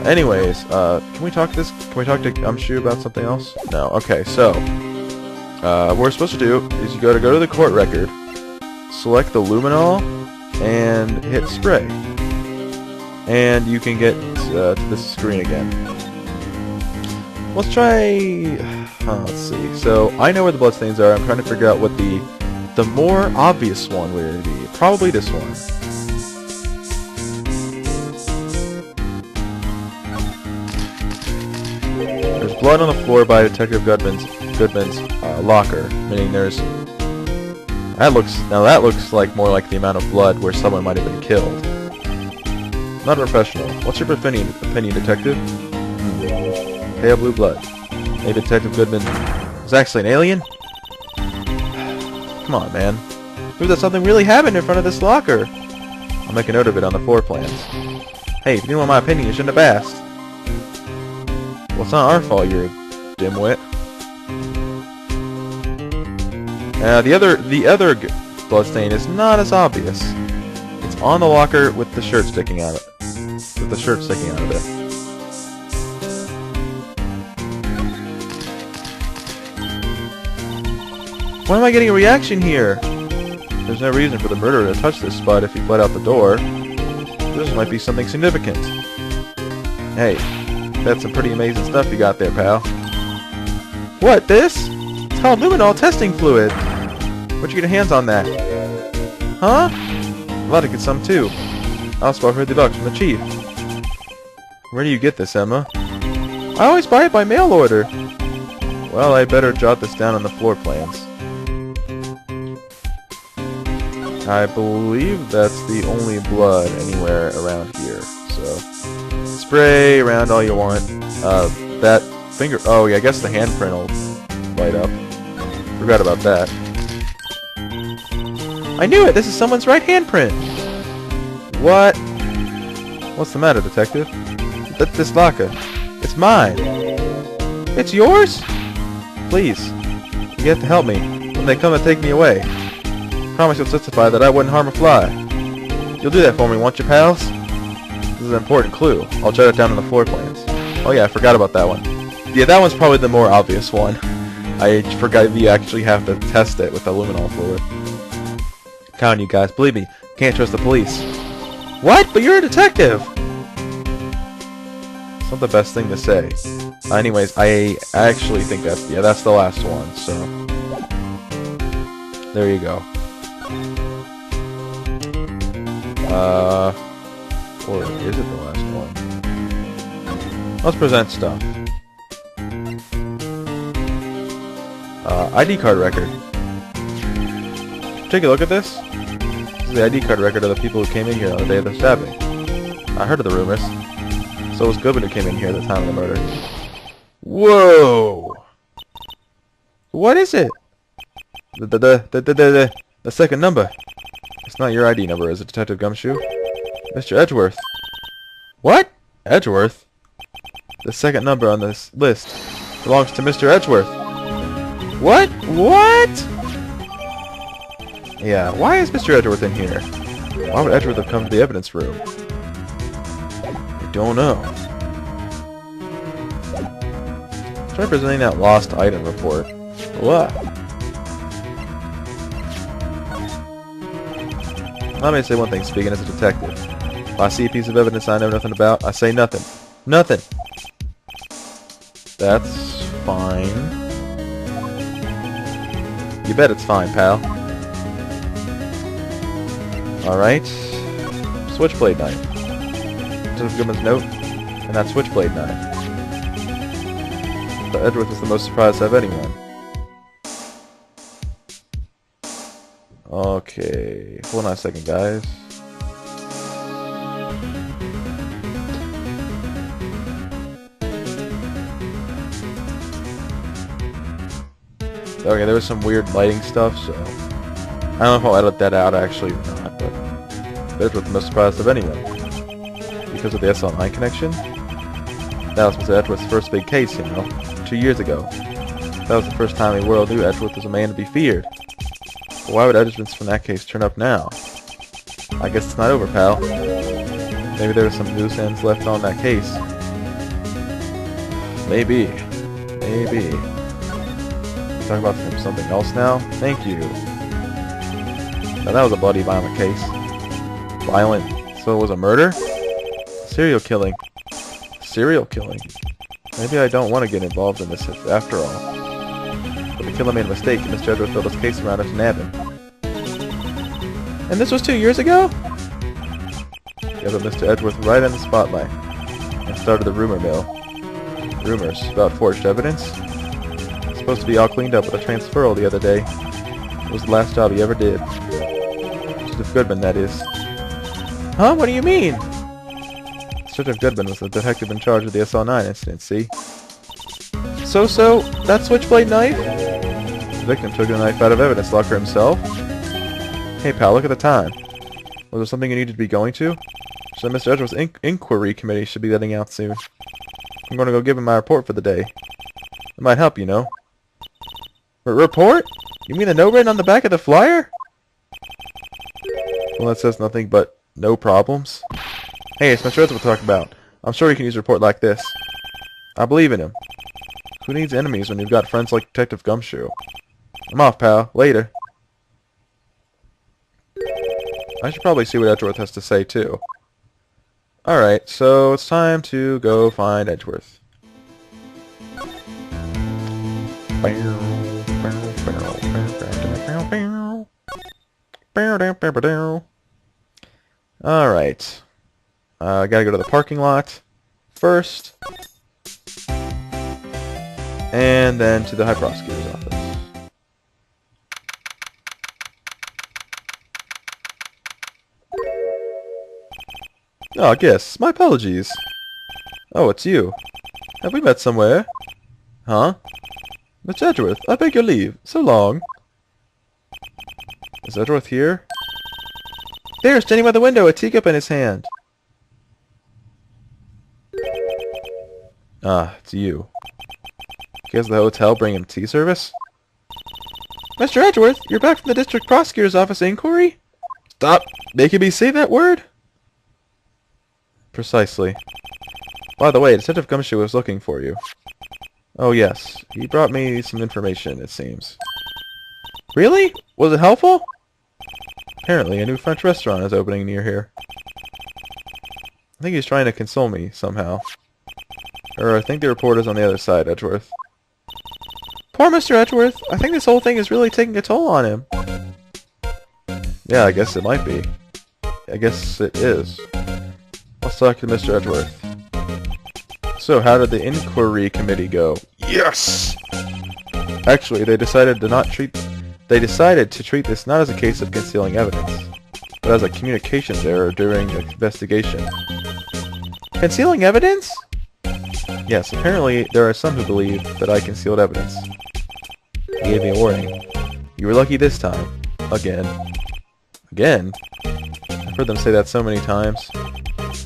Anyways, can we talk to Gumshoe about something else? No. Okay, so what we're supposed to do is you go to the court record, select the luminol, and hit spray, and you can get to this screen again. Let's try. Let's see. So I know where the bloodstains are. I'm trying to figure out what the more obvious one would be. Probably this one. There's blood on the floor by Detective Goodman's locker, meaning there's. That looks like more like the amount of blood where someone might have been killed. Not a professional. What's your opinion, Detective? Pale blue blood. Maybe Detective Goodman is actually an alien? Come on, man. Maybe that something really happened in front of this locker. I'll make a note of it on the floor plans. Hey, if you didn't want my opinion, you shouldn't have asked. Well, it's not our fault, you're a dimwit. The other bloodstain is not as obvious. It's on the locker with the shirt sticking out of it. Why am I getting a reaction here? There's no reason for the murderer to touch this spot if he fled out the door. This might be something significant. Hey, that's some pretty amazing stuff you got there, pal. What, this? It's called luminol testing fluid. Where'd you get your hands on that? Huh? I'd like to get some too. I also bought $50 from the chief. Where do you get this, Emma? I always buy it by mail order. Well, I better jot this down on the floor plans. I believe that's the only blood anywhere around here. So, spray around all you want. That finger... Oh, yeah, I guess the handprint will light up. Forgot about that. I knew it! This is someone's right handprint! What? What's the matter, Detective? This locker. It's mine. It's yours? Please. You have to help me when they come and take me away. Promise you'll testify that I wouldn't harm a fly. You'll do that for me, won't you, pals? This is an important clue. I'll jot it down on the floor plans. Oh yeah, I forgot about that one. Yeah, that one's probably the more obvious one. I forgot you actually have to test it with the luminol fluid. Count on you guys. Believe me, can't trust the police. What? But you're a detective! It's not the best thing to say. Anyways, I actually think that's the last one, so... There you go. Or is it the last one? Let's present stuff. ID card record. Take a look at this. This is the ID card record of the people who came in here on the day of the stabbing. I heard of the rumors. So was Goodman who came in here at the time of the murder. Whoa! What is it? The second number. It's not your ID number, is it, Detective Gumshoe? Mr. Edgeworth. What? Edgeworth? The second number on this list belongs to Mr. Edgeworth. What? What? Yeah, why is Mr. Edgeworth in here? Why would Edgeworth have come to the evidence room? I don't know. Try presenting that lost item report. What? Let me say one thing, speaking as a detective. If I see a piece of evidence I know nothing about, I say nothing. Nothing! That's fine. You bet it's fine, pal. Alright. Switchblade knife. Detective Goodman's note, and that switchblade knife. But Edgeworth was the most surprised of anyone. Okay, hold on a second, guys. Okay, there was some weird lighting stuff, so I don't know if I'll edit that out actually or not, but Edgeworth was the most surprised of anyone. Because of the SL9 connection? That was Mr. Edgeworth's first big case, you know, 2 years ago. That was the first time the world knew Edgeworth was a man to be feared. But why would Edgeworth from that case turn up now? I guess it's not over, pal. Maybe there were some loose ends left on that case. Maybe. Maybe. Talk about something else now? Thank you. Now that was a bloody violent case. Violent. So it was a murder? Serial killing. Serial killing. Maybe I don't want to get involved in this after all. But the killer made a mistake and Mr. Edgeworth built his case around it to nab him. And this was 2 years ago? Yeah, but Mr. Edgeworth right in the spotlight. And started the rumor mill. Rumors about forged evidence? It's supposed to be all cleaned up with a transferal the other day. It was the last job he ever did. Detective Goodman, that is. Huh? What do you mean? Detective Goodman was the detective in charge of the SL9 incident, see? So, that switchblade knife? The victim took the knife out of evidence locker himself? Hey pal, look at the time. Was there something you needed to be going to? So Mr. Edgeworth's inquiry committee should be letting out soon. I'm going to go give him my report for the day. It might help, you know. Report? You mean the note written on the back of the flyer? Well, that says nothing but no problems. Hey, it's Mr. Edgeworth we're talking about. I'm sure he can use a report like this. I believe in him. Who needs enemies when you've got friends like Detective Gumshoe? I'm off, pal. Later. I should probably see what Edgeworth has to say, too. Alright, so it's time to go find Edgeworth. Alright. I gotta go to the parking lot first. And then to the High Prosecutor's office. Oh, guess. My apologies. Oh, it's you. Have we met somewhere? Huh? Mr. Edgeworth, I beg your leave. So long. Is Edgeworth here? There, standing by the window, a teacup in his hand. Ah, it's you. Guess the hotel bring him tea service? Mr. Edgeworth, you're back from the district prosecutor's office inquiry? Stop making me say that word! Precisely. By the way, Detective Gumshoe was looking for you. Oh yes, he brought me some information, it seems. Really? Was it helpful? Apparently, a new French restaurant is opening near here. I think he's trying to console me, somehow. I think the report is on the other side, Edgeworth. Poor Mr. Edgeworth! I think this whole thing is really taking a toll on him. Yeah, I guess it might be. I guess it is. Let's talk to Mr. Edgeworth. So, how did the inquiry committee go? Yes! Actually, they decided to treat this not as a case of concealing evidence, but as a communications error during the investigation. Concealing evidence? Yes, apparently there are some who believe that I concealed evidence. They gave me a warning. You were lucky this time. Again. Again? I've heard them say that so many times.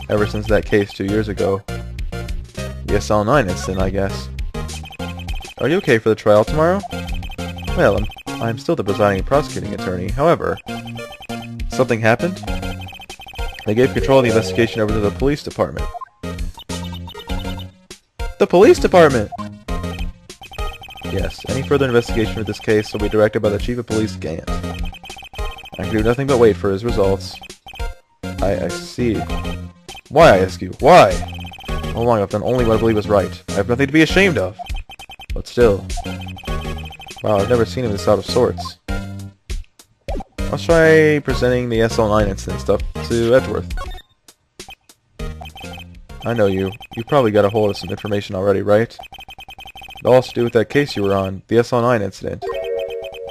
Ever since that case 2 years ago. The SL9 incident, I guess. Are you okay for the trial tomorrow? Well, I'm still the presiding prosecuting attorney. However, something happened? They gave control of the investigation over to the police department. The police department? Yes, any further investigation of this case will be directed by the chief of police, Gant. I can do nothing but wait for his results. I see. Why, I ask you? Why? All along I've done only what I believe is right. I have nothing to be ashamed of. But still. Wow, I've never seen him this out of sorts. Let's try presenting the SL9 incident stuff to Edgeworth. I know you. You probably got a hold of some information already, right? It all has to do with that case you were on, the SL9 incident.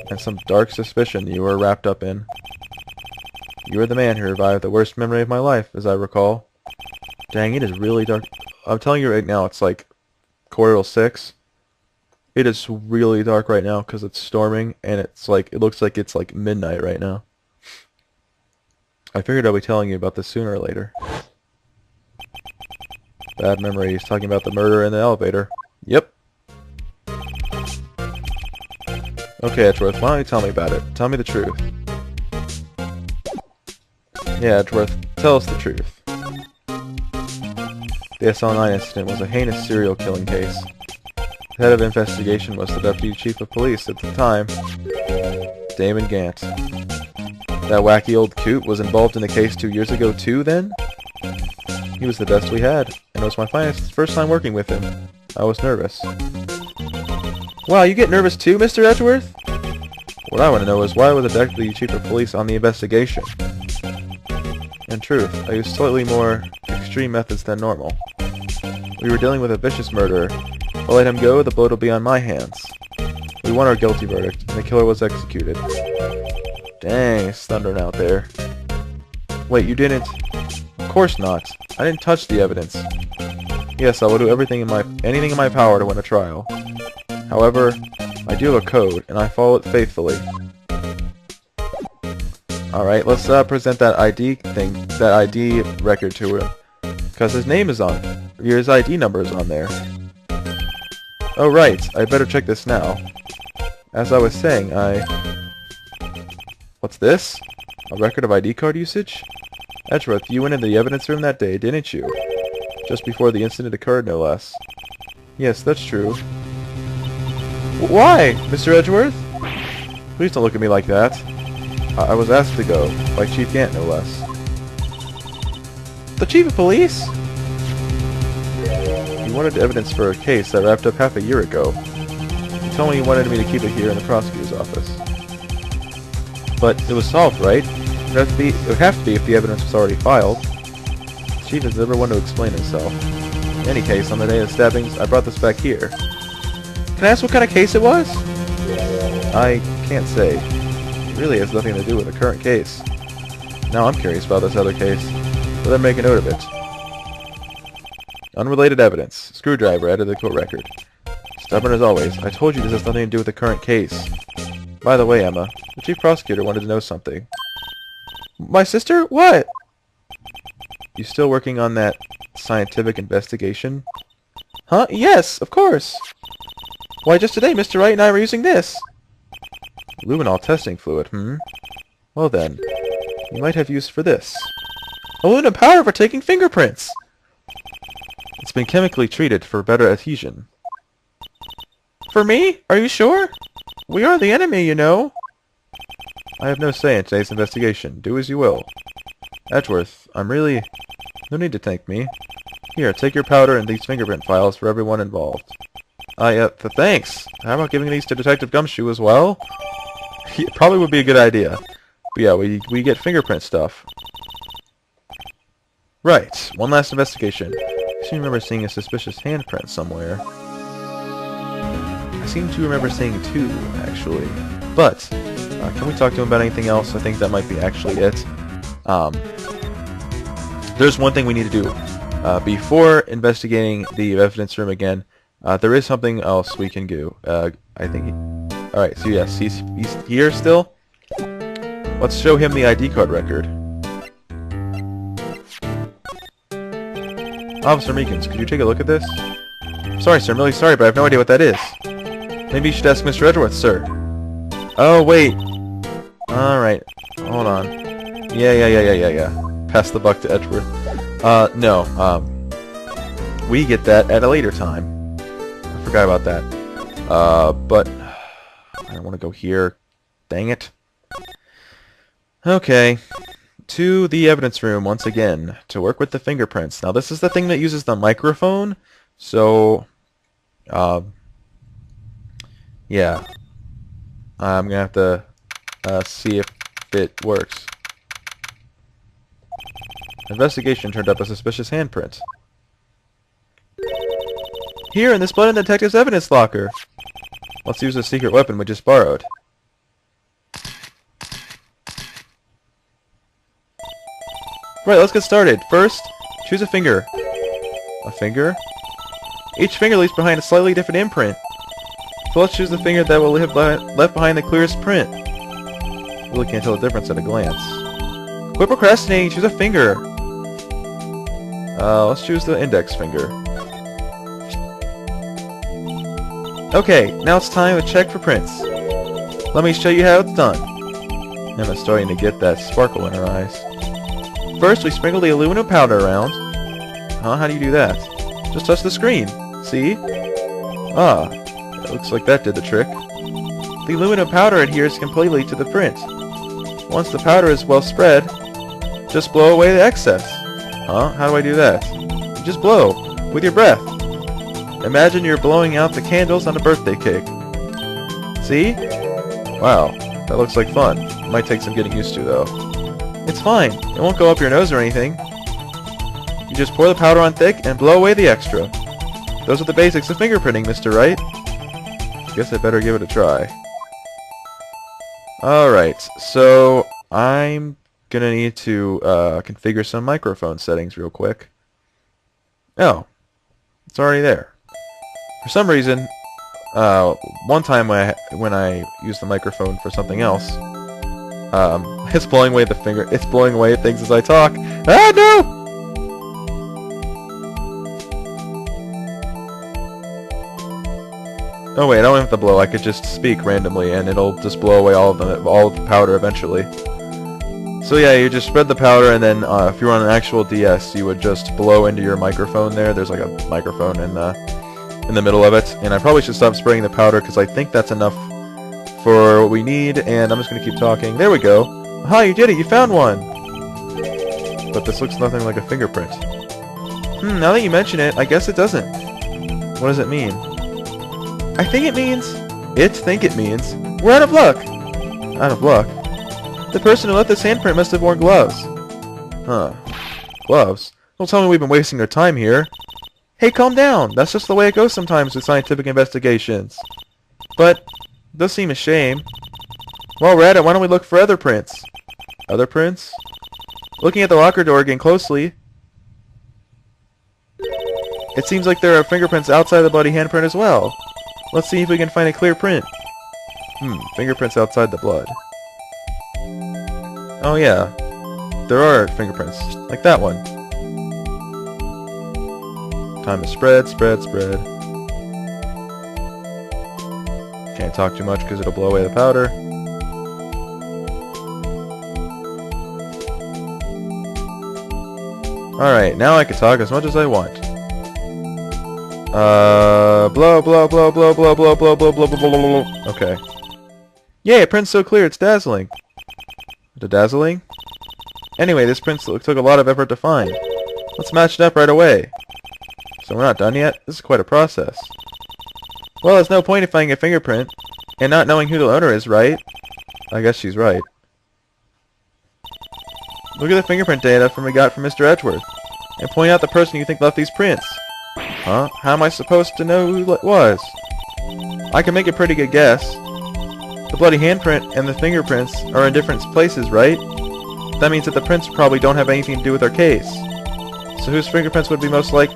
And some dark suspicion you were wrapped up in. You were the man who revived the worst memory of my life, as I recall. Dang, it is really dark. I'm telling you right now, it's like 5:45. It is really dark right now because it's storming, and it looks like it's like midnight right now. I figured I'd be telling you about this sooner or later. Bad memories, talking about the murder in the elevator. Yep. Okay, Edgeworth, why don't you tell me about it? Tell me the truth. Yeah, Edgeworth, tell us the truth. The SL9 incident was a heinous serial killing case. The head of investigation was the deputy chief of police at the time, Damon Gant. That wacky old coot was involved in the case 2 years ago too, then? He was the best we had, and it was my first time working with him. I was nervous. Wow, you get nervous too, Mr. Edgeworth? What I want to know is why was the deputy chief of police on the investigation? In truth, I used slightly more extreme methods than normal. We were dealing with a vicious murderer. If I let him go, the blood will be on my hands. We won our guilty verdict, and the killer was executed. Dang, it's thundering out there. Wait, you didn't? Of course not. I didn't touch the evidence. Yes, I will do anything in my power to win a trial. However, I do have a code, and I follow it faithfully. Alright, let's present that ID record to him. Because his name is on. His ID number is on there. Oh right, I'd better check this now. As I was saying, What's this? A record of ID card usage? Edgeworth, you went in the evidence room that day, didn't you? Just before the incident occurred, no less. Yes, that's true. Why, Mr. Edgeworth? Please don't look at me like that. I was asked to go, by Chief Gant, no less. The Chief of Police? He wanted evidence for a case that wrapped up half a year ago. He told me he wanted me to keep it here in the prosecutor's office. But it was solved, right? It would have to be if the evidence was already filed. The Chief is never one to explain himself. In any case, on the day of the stabbings, I brought this back here. Can I ask what kind of case it was? I can't say. It really has nothing to do with the current case. Now I'm curious about this other case. So then make a note of it. Unrelated evidence. Screwdriver added to the court record. Stubborn as always. I told you this has nothing to do with the current case. By the way, Emma, the chief prosecutor wanted to know something. My sister? What? You still working on that scientific investigation? Huh? Yes, of course. Why, just today, Mr. Wright and I were using this. Luminol testing fluid, Well then, you might have use for this. Aluminum powder for taking fingerprints! It's been chemically treated for better adhesion. For me? Are you sure? We are the enemy, you know. I have no say in today's investigation. Do as you will. Edgeworth, no need to thank me. Here, take your powder and these fingerprint files for everyone involved. Thanks. How about giving these to Detective Gumshoe as well? It probably would be a good idea. But yeah, we get fingerprint stuff. Right, one last investigation. I seem to remember seeing a suspicious handprint somewhere. I seem to remember seeing two, actually. But, can we talk to him about anything else? I think that might be actually it. There's one thing we need to do. Before investigating the evidence room again, there is something else we can do. I think alright, so yes, he's here still. Let's show him the ID card record. Officer Meekins, could you take a look at this? Sorry, sir, I'm really sorry, but I have no idea what that is. Maybe you should ask Mr. Edgeworth, sir. Oh, wait. Alright, hold on. Yeah. Pass the buck to Edgeworth. No, we get that at a later time. I forgot about that. But I don't want to go here. Dang it. Okay. To the evidence room once again to work with the fingerprints. Now this is the thing that uses the microphone. So, yeah. I'm going to have to see if it works. Investigation turned up a suspicious handprint. Here in this blood in the detective's evidence locker. Let's use the secret weapon we just borrowed. Right, let's get started. First, choose a finger. A finger? Each finger leaves behind a slightly different imprint. So let's choose the finger that will have left behind the clearest print. Really can't tell the difference at a glance. Quit procrastinating, choose a finger. Let's choose the index finger. Okay, now it's time to check for prints. Let me show you how it's done. Emma's starting to get that sparkle in her eyes. First, we sprinkle the aluminum powder around. Huh? How do you do that? Just touch the screen. See? Ah, It looks like that did the trick. The aluminum powder adheres completely to the print. Once the powder is well spread, just blow away the excess. Huh? How do I do that? You just blow, with your breath. Imagine you're blowing out the candles on a birthday cake. See? Wow, that looks like fun. Might take some getting used to, though. It's fine. It won't go up your nose or anything. You just pour the powder on thick and blow away the extra. Those are the basics of fingerprinting, Mr. Wright. I guess I better give it a try. Alright, so I'm gonna need to configure some microphone settings real quick. Oh, it's already there. For some reason, one time when I used the microphone for something else, it's blowing away it's blowing away things as I talk. Ah, no! Oh wait, I don't have to blow. I could just speak randomly, and it'll just blow away all of the powder eventually. So yeah, you just spread the powder, and then if you're on an actual DS, you would just blow into your microphone there. There's like a microphone in the middle of it, and I probably should stop spraying the powder because I think that's enough for what we need. And I'm just gonna keep talking. There we go. Aha, you did it! You found one. But this looks nothing like a fingerprint. Now that you mention it, I guess it doesn't. What does it mean? I think it means we're out of luck. Out of luck? The person who left this handprint must have worn gloves. Huh. Gloves? Don't tell me we've been wasting our time here. Hey, calm down. That's just the way it goes sometimes with scientific investigations. But it does seem a shame. While we're at it, why don't we look for other prints? Other prints? Looking at the locker door again closely, it seems like there are fingerprints outside the bloody handprint as well. Let's see if we can find a clear print. Fingerprints outside the blood. Oh yeah, there are fingerprints, like that one. Time to spread, spread, spread. Can't talk too much because it'll blow away the powder. Alright, now I can talk as much as I want. Blow, blow, blow, blow, blow, blow, blow, blow, blow, blow, blow. Okay. Yay, it print's so clear, it's dazzling. Dazzling? Anyway, this print took a lot of effort to find. Let's match it up right away. So we're not done yet? This is quite a process. Well, there's no point in finding a fingerprint and not knowing who the owner is, right? I guess she's right. Look at the fingerprint data we got from Mr. Edgeworth, and point out the person you think left these prints. Huh? How am I supposed to know who it was? I can make a pretty good guess. The bloody handprint and the fingerprints are in different places, right? That means that the prints probably don't have anything to do with our case. So whose fingerprints would we most likely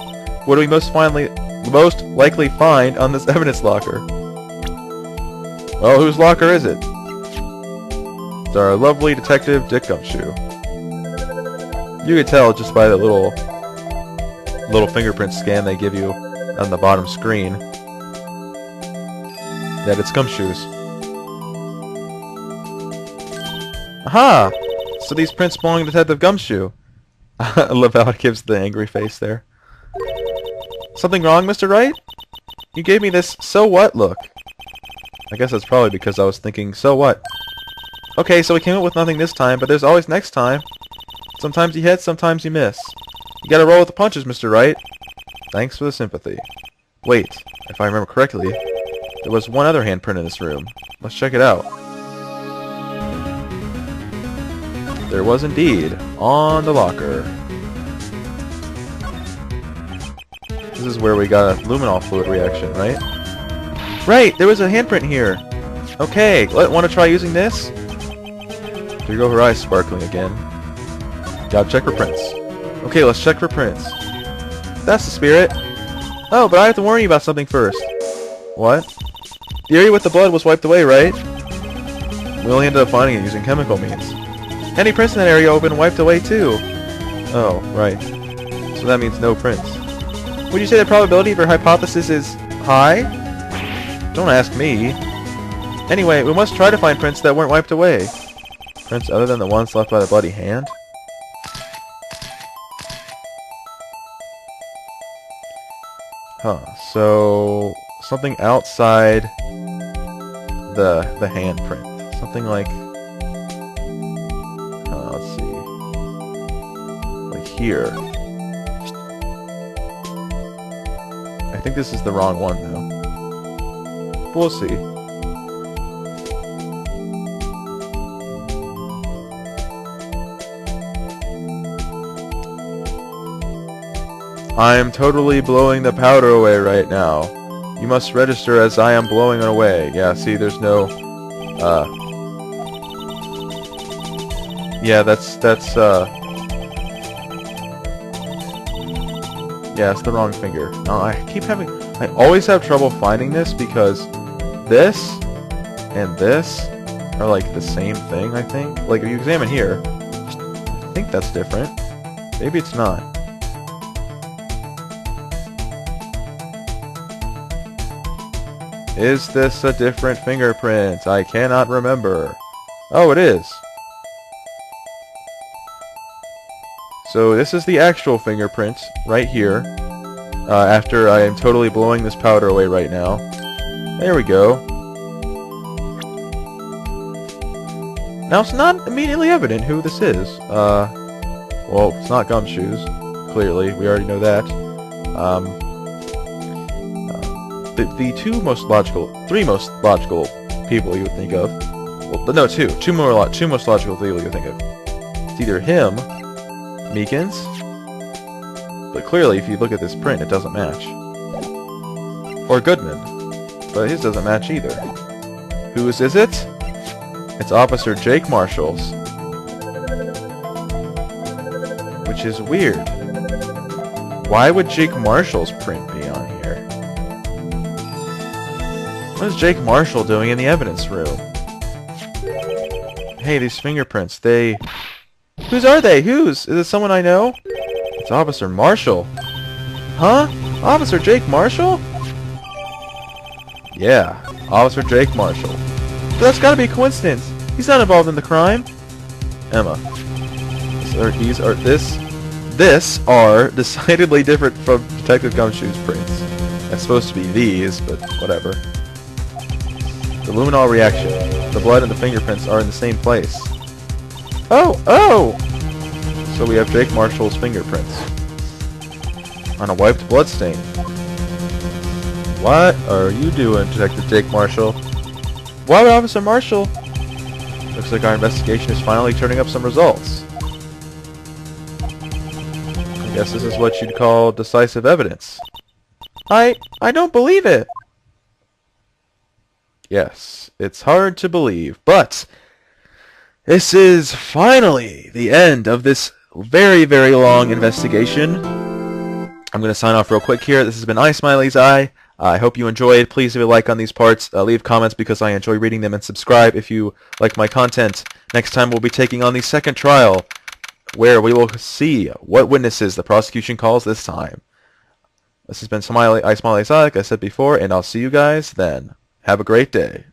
find on this evidence locker? Well, whose locker is it? It's our lovely detective Dick Gumshoe. You could tell just by the little fingerprint scan they give you on the bottom screen that it's Gumshoe's. Aha! So these prints belong to Detective Gumshoe. I love how it gives the angry face there. Something wrong, Mr. Wright? You gave me this so what look. I guess that's probably because I was thinking, so what? Okay, so we came up with nothing this time, but there's always next time. Sometimes you hit, sometimes you miss. You gotta roll with the punches, Mr. Wright. Thanks for the sympathy. Wait, if I remember correctly, there was one other handprint in this room. Let's check it out. There was indeed, on the locker. This is where we got a luminol fluid reaction, right? Right, there was a handprint here. Okay, want to try using this? There go her eyes sparkling again. Gotta check for prints. Okay, let's check for prints. That's the spirit. Oh, but I have to warn you about something first. What? The area with the blood was wiped away, right? We only ended up finding it using chemical means. Any prints in that area have been wiped away too. Oh, right. So that means no prints. Would you say the probability of your hypothesis is high? Don't ask me. Anyway, we must try to find prints that weren't wiped away. Prints other than the ones left by the bloody hand? So something outside the handprint. Something like, let's see, like here. I think this is the wrong one though. We'll see. I am totally blowing the powder away right now. You must register as I am blowing it away. Yeah, see, there's no, yeah, yeah, it's the wrong finger. Now, I always have trouble finding this because this and this are like the same thing, I think. Like, if you examine here, I think that's different. Maybe it's not. Is this a different fingerprint? I cannot remember. Oh, it is. So this is the actual fingerprint right here. After I am totally blowing this powder away right now. There we go. Now it's not immediately evident who this is. Well, it's not Gumshoes. Clearly, we already know that. The three most logical people you would think of. Well, no, two most logical people you would think of. It's either him, Meekins, but clearly if you look at this print, it doesn't match. Or Goodman, but his doesn't match either. Whose is it? It's Officer Jake Marshall's, which is weird. Why would Jake Marshall's print be on here? What is Jake Marshall doing in the evidence room? Hey, these fingerprints, whose are they? Whose? Is it someone I know? It's Officer Marshall. Huh? Officer Jake Marshall? Yeah, Officer Jake Marshall. But that's gotta be a coincidence. He's not involved in the crime. Emma. This are decidedly different from Detective Gumshoe's prints. That's supposed to be these, but whatever. The luminol reaction. The blood and the fingerprints are in the same place. Oh! So we have Jake Marshall's fingerprints on a wiped bloodstain. What are you doing, Detective Jake Marshall? Why would Officer Marshall? Looks like our investigation is finally turning up some results. I guess this is what you'd call decisive evidence. I don't believe it! Yes, it's hard to believe, but this is finally the end of this very, very long investigation. I'm going to sign off real quick here. This has been iSmiley's Eye. I hope you enjoyed. Please leave a like on these parts. Leave comments because I enjoy reading them, and subscribe if you like my content. Next time we'll be taking on the second trial, where we will see what witnesses the prosecution calls this time. This has been iSmiley's Eye, like I said before, and I'll see you guys then. Have a great day.